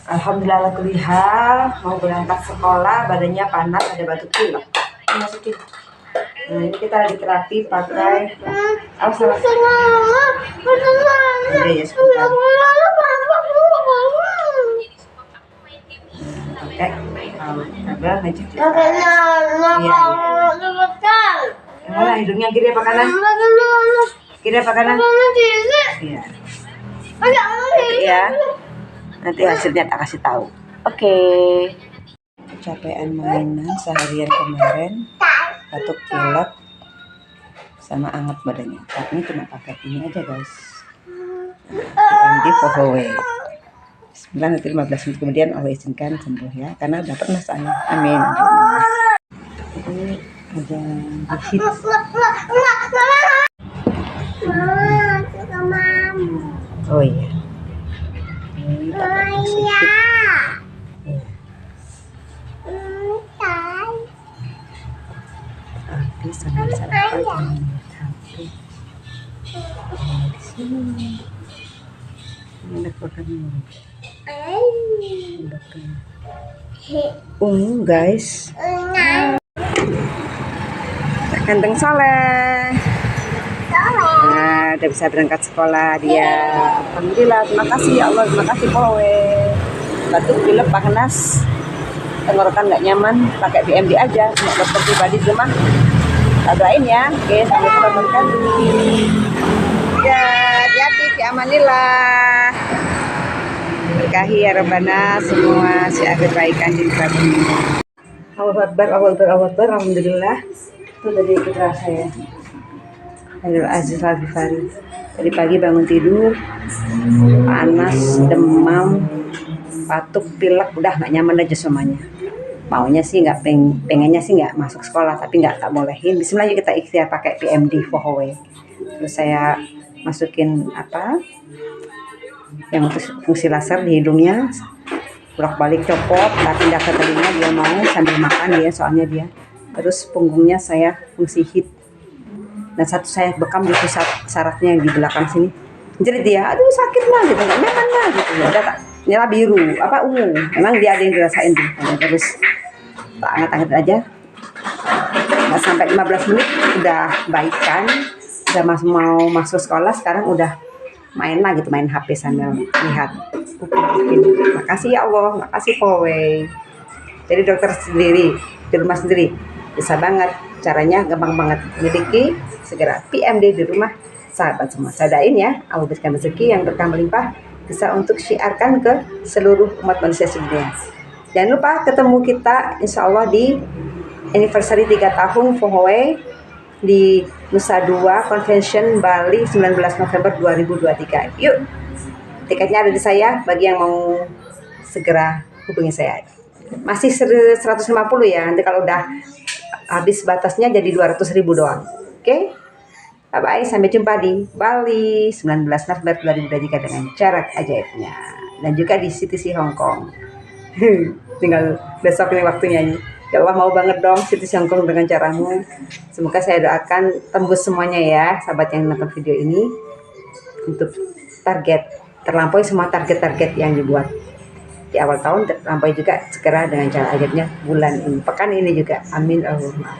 Alhamdulillah kulihal, mau berangkat sekolah, badannya panas, ada batuk pilek. Masukin. Nah, ini kita lagi terapi pakai salah. Udah ya sebentar. Pakai agak maju. Iya. Mana hidungnya kiri apa kanan? Kiri apa kanan? Iya. Ya. Nanti hasilnya tak kasih tahu. Oke. Kecapean mainan seharian kemarin, batuk pilek sama anget badannya. Tapi ini cuma pakai ini aja guys. Di Pohowe. Bismillah, nanti 15 menit kemudian Allah izinkan sembuh ya, karena udah pernah saya. Amin. Ini ada hit. Oh iya. Tapi sambil sarapan tapi di sini enak makan guys. Ganteng Soleh. Nah, udah bisa berangkat sekolah dia. Alhamdulillah, terima kasih ya Allah, terima kasih Powe. Batuk pilek panas, tenggorokan nggak nyaman, pakai PMD aja, cuma dokter pribadi di rumah. Doain ya, oke, sampai ketemu. Ya, hati-hati, fi amanillah. Berkahi ya Rabbana, semua si akhir kebaikan di kabul. Allahu Akbar, Allahu Akbar, Allahu Akbar, alhamdulillah. Itu tadi putra saya. Aduh, Aziz Al-Ghifari. Tadi pagi bangun tidur, panas, demam, batuk, pilek, udah nggak nyaman aja semuanya. Maunya sih nggak pengennya sih nggak masuk sekolah, tapi nggak tak bolehin. Bismillah kita ikhtiar pakai PMD Pohowe. Terus saya masukin yang fungsi laser di hidungnya, bolak-balik copot, pindah ke telinga dia mau sambil makan dia, soalnya dia. Terus punggungnya saya fungsi hit. Dan satu saya bekam di pusat sarafnya di belakang sini. Jadi dia, aduh sakit lah gitu, nggak nyaman lah gitu. Udah tak nyala biru, ungu. Memang dia ada yang dirasain tuh. Terus tak angkat-angkat aja. Nggak sampai 15 menit udah baikan, udah mau masuk sekolah. Sekarang udah main lah gitu, main HP sambil lihat. Makasih ya Allah, makasih Powe. Jadi dokter sendiri di rumah sendiri bisa banget. Caranya gampang banget, miliki segera PMD di rumah sahabat semua. Sadain ya, Allah berikan rezeki yang berkah melimpah, bisa untuk syiarkan ke seluruh umat manusia sedunia. Jangan lupa ketemu kita insya Allah di anniversary 3 tahun Pohowe di Nusa Dua Convention Bali 19 November 2023. Yuk, tiketnya ada di saya, bagi yang mau segera hubungi saya. Masih 150 ya, nanti kalau udah habis batasnya jadi 200.000 doang. Oke? Bye-bye, sampai jumpa di Bali 19 November 2023 dengan jarak ajaibnya. Dan juga di CTC Hong Kong. Tinggal besok ini waktunya ini. Ya Allah, mau banget dong CTC Hong Kong dengan caramu. Semoga saya doakan tembus semuanya ya, sahabat yang nonton video ini. Untuk terlampaui semua target-target yang dibuat di awal tahun, terlampaui juga segera dengan cara ajaibnya bulan ini, pekan ini juga. Amin Allahumma.